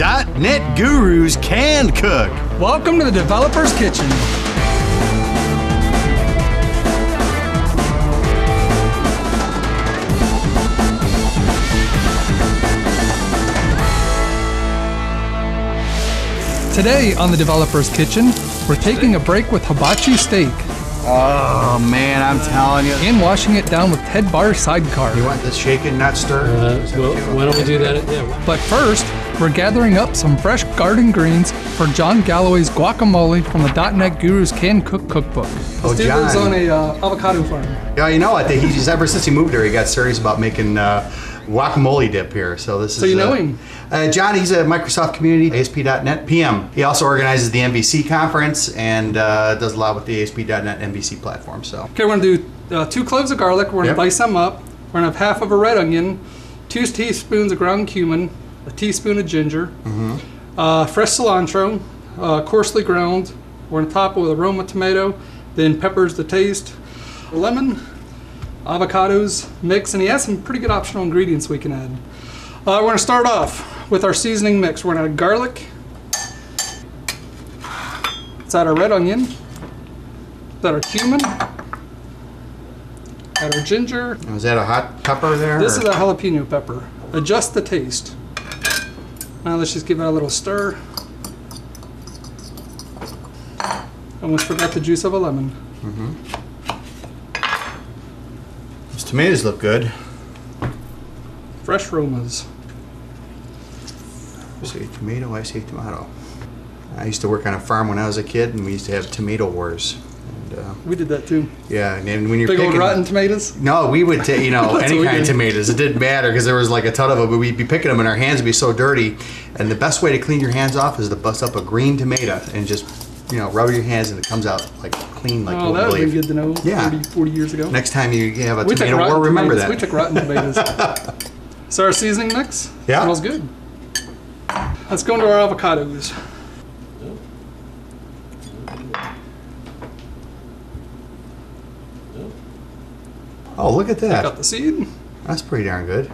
.NET gurus can cook. Welcome to the Developer's Kitchen. Today on the Developer's Kitchen, we're taking a break with Hibachi Steak. Oh man, I'm telling you. And washing it down with Ted Bahr Sidecar. You want this shaken, not stirred? Well, why don't we do that? Yeah. But first, we're gathering up some fresh garden greens for Jon Galloway's Guacamole from the .NET Gurus Can Cook Cookbook. Oh, This dude Jon. lives on a avocado farm. Yeah, you know what? He's ever since he moved there, he got serious about making guacamole dip here. So this is. So you know him? Jon, he's a Microsoft Community ASP.NET PM. He also organizes the MVC conference and does a lot with the ASP.NET MVC platform. So. Okay, we're gonna do 2 cloves of garlic. We're gonna dice them up. We're gonna have half of a red onion, 2 teaspoons of ground cumin, a teaspoon of ginger, fresh cilantro, coarsely ground. We're gonna top it with a Roma tomato, then peppers to taste, lemon, avocados, mix, and he has some pretty good optional ingredients we can add. We're gonna start off with our seasoning mix. We're gonna add garlic. Let's add our red onion. Let's add our cumin. Add our ginger. Was that a hot pepper there? This is a jalapeno pepper. Adjust the taste. Now let's just give it a little stir. Almost forgot the juice of a lemon. Those tomatoes look good. Fresh aromas. You say tomato, I say tomato. I used to work on a farm when I was a kid, and we used to have tomato wars. And, We did that too. yeah, and when you're Big picking, old rotten tomatoes? No, we would take, That's what any we kind of did. tomatoes. It didn't matter because there was like a ton of them, but we'd be picking them and our hands would be so dirty. And the best way to clean your hands off is to bust up a green tomato and just, rub your hands and it comes out like clean, like you Oh, won't that would have been believe. good to know Yeah. 40 years ago. Next time you have a We took tomato rotten war, remember tomatoes. that. We took rotten tomatoes. So our seasoning mix smells good. Let's go into our avocados. Oh, look at that. Got the seed. That's pretty darn good.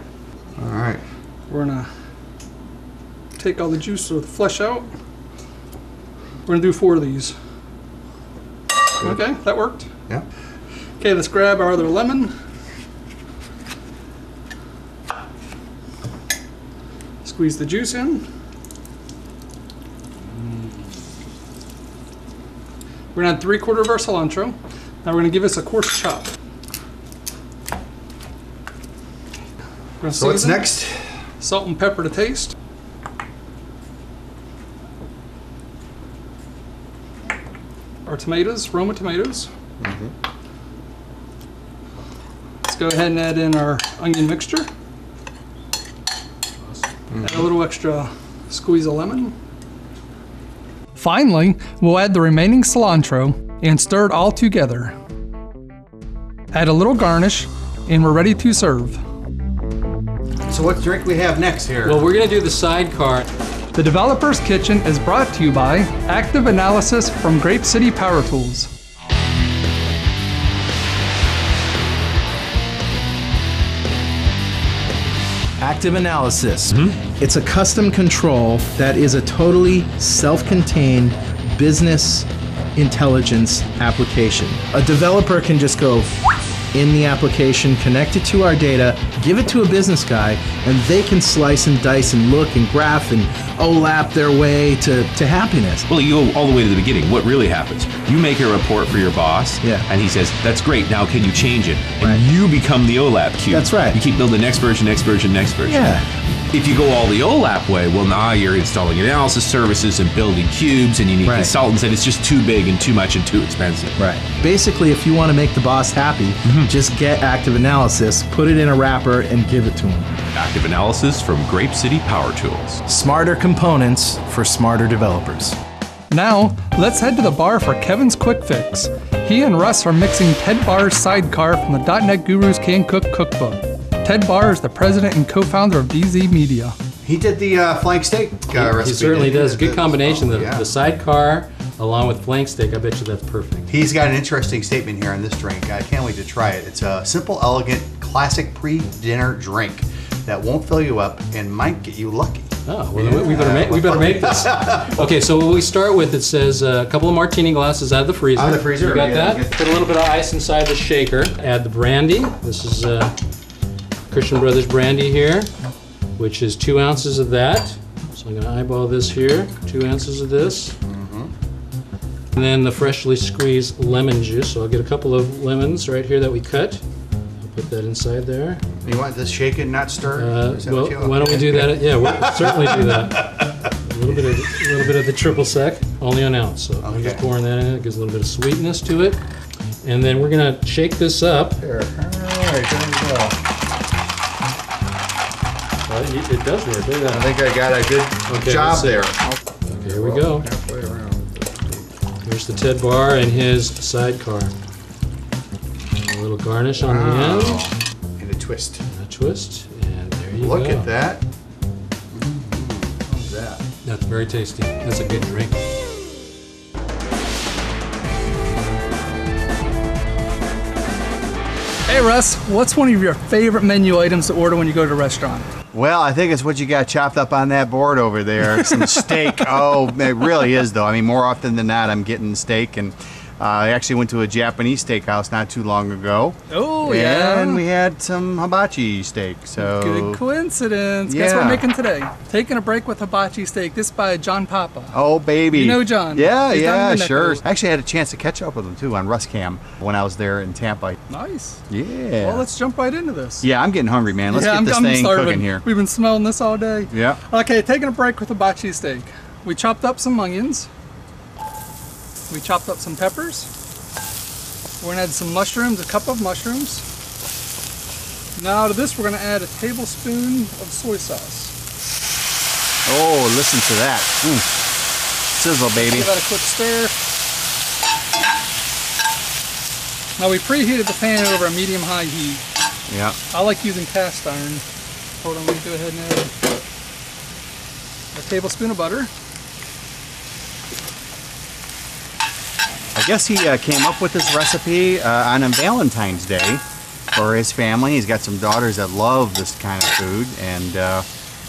All right. We're gonna take all the juice or the flesh out. We're gonna do 4 of these. Good. Okay, that worked. Yeah. Okay, let's grab our other lemon. Squeeze the juice in. We're gonna add 3/4 of our cilantro. Now we're gonna give this a coarse chop. We're gonna So what's season. next? Salt and pepper to taste. Our tomatoes, Roma tomatoes. Let's go ahead and add in our onion mixture. Add a little extra squeeze of lemon. Finally, we'll add the remaining cilantro and stir it all together. Add a little garnish, and we're ready to serve. So what drink we have next here? Well, we're gonna do the Sidecar. The Developer's Kitchen is brought to you by Active Analysis from GrapeCity PowerTools. Active Analysis. It's a custom control that is a totally self-contained business intelligence application. A developer can just go in the application, connect it to our data, give it to a business guy, and they can slice and dice and look and graph and OLAP their way to happiness. Well, you go all the way to the beginning. What really happens? You make a report for your boss, and he says, that's great, now can you change it? And you become the OLAP cube. That's right. You keep building next version, next version, next version. Yeah. If you go all the OLAP way, well, now you're installing analysis services and building cubes, and you need consultants, and it's just too big and too much and too expensive. Right. Basically, if you want to make the boss happy, just get Active Analysis, put it in a wrapper, and give it to him. Active Analysis from GrapeCity PowerTools. Smarter components for smarter developers. Now, let's head to the bar for Kevin's Quick Fix. He and Russ are mixing Ted Bahr's Sidecar from the .NET Gurus Can Cook Cookbook. Ted Bahr is the president and co-founder of DZ Media. He did the flank steak recipe. He certainly does. Good combination. Oh, The Sidecar along with flank steak. I bet you that's perfect. He's got an interesting statement here on this drink. I can't wait to try it. It's a simple, elegant, classic pre-dinner drink that won't fill you up and might get you lucky. Oh, well, then we better make this. Okay, so what we start with, it says a couple of martini glasses out of the freezer. Out of the freezer. You got Yeah, that? Put a little bit of ice inside the shaker. Add the brandy. This is Christian Brothers brandy here, which is 2 ounces of that. So I'm going to eyeball this here. 2 ounces of this. And then the freshly squeezed lemon juice. So I'll get a couple of lemons right here that we cut. I'll put that inside there. You want this shaken, not stirred? Well, why don't we do that? Yeah, we'll certainly do that. A little bit of the triple sec, only an ounce. So I'm just pouring that in. It gives a little bit of sweetness to it. And then we're gonna shake this up. There. All right, there we go. It does work. Look at that. I think I got a good job there. Okay, here we go. Halfway around. Here's the Ted Bahr and his Sidecar. A little garnish on the end. And a twist. And a twist, and there you go. Look at that. How's that? That's very tasty. That's a good drink. Hey Russ, what's one of your favorite menu items to order when you go to a restaurant? Well, I think it's what you got chopped up on that board over there. Some steak. Oh, it really is, though. I mean, more often than not, I'm getting steak. And I actually went to a Japanese steakhouse not too long ago. Oh, yeah. And we had some hibachi steak. So good coincidence. Yeah. Guess what we're making today? Taking a break with hibachi steak. This by John Papa. Oh, baby. You know John. Yeah, He's yeah, down in the sure. neck. I actually had a chance to catch up with him, too, on Ruscam when I was there in Tampa. Nice. Yeah. Well, let's jump right into this. Yeah, I'm getting hungry, man. Let's Yeah, get this I'm thing starving. cooking here. We've been smelling this all day. Yeah. Okay, taking a break with hibachi steak. We chopped up some onions. We chopped up some peppers. We're gonna add some mushrooms, a cup of mushrooms. Now to this, we're gonna add a tablespoon of soy sauce. Oh, listen to that. Sizzle, baby. Give that a quick stir. Now we preheated the pan over a medium-high heat. Yeah. I like using cast iron. Hold on, let me go ahead and add a tablespoon of butter. I guess he came up with this recipe on a Valentine's Day for his family. He's got some daughters that love this kind of food, and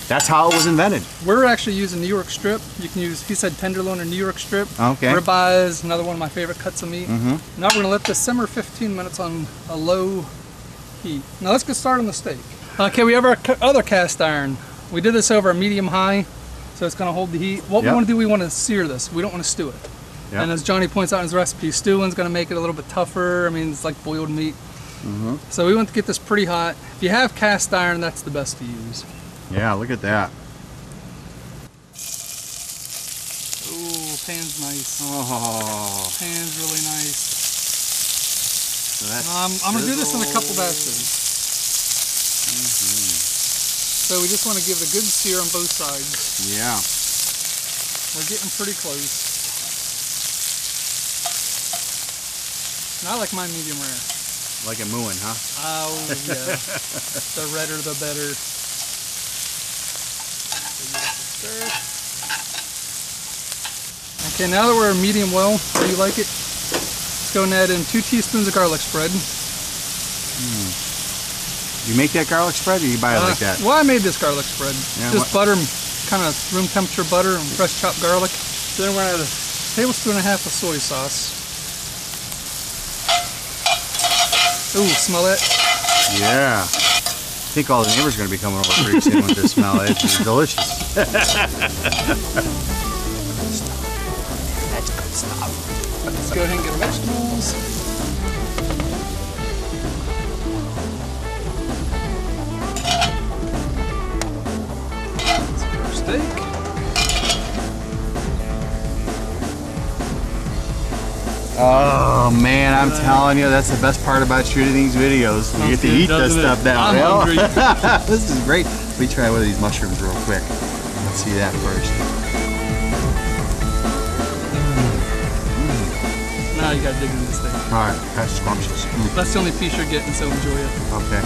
that's how it was invented. We're actually using New York strip. You can use, he said tenderloin or New York strip. Okay. Ribeyes, another one of my favorite cuts of meat. Now we're gonna let this simmer 15 minutes on a low heat. Now let's get started on the steak. Okay, we have our other cast iron. We did this over a medium-high, so it's gonna hold the heat. What we wanna do, we wanna sear this. We don't wanna stew it. Yep. And as Johnny points out in his recipe, stewing's gonna make it a little bit tougher. I mean, it's like boiled meat. So we want to get this pretty hot. If you have cast iron, that's the best to use. Yeah, look at that. Ooh, pan's nice. Oh. Pan's really nice. So that's I'm gonna do this in a couple batches. So we just want to give it a good sear on both sides. Yeah. We're getting pretty close. And I like mine medium rare. Like a mooing, huh? Oh yeah. The redder the better. Okay, now that we're medium well, where you like it, let's go and add in 2 teaspoons of garlic spread. You make that garlic spread, or you buy it like that? Well, I made this garlic spread. Yeah, Just butter, kind of room temperature butter and fresh chopped garlic. Then we're gonna add a tablespoon and a half of soy sauce. Ooh, smell it? Yeah. I think all the neighbors are going to be coming over pretty soon with this smell. It's delicious. Stop. Let's go ahead and get our vegetables. Let's get our steak. Oh man, I'm telling you, that's the best part about shooting these videos. You get to eat this stuff now. I'm hungry. This is great. Let me try one of these mushrooms real quick. Let's see that first. Now you gotta dig into this thing. All right, that's scrumptious. That's the only piece you're getting, so enjoy it. Okay.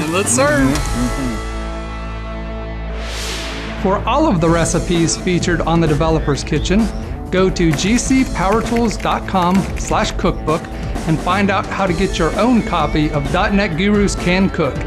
And let's serve. For all of the recipes featured on the Developer's Kitchen, go to gcpowertools.com/cookbook and find out how to get your own copy of .NET Guru's Can Cook.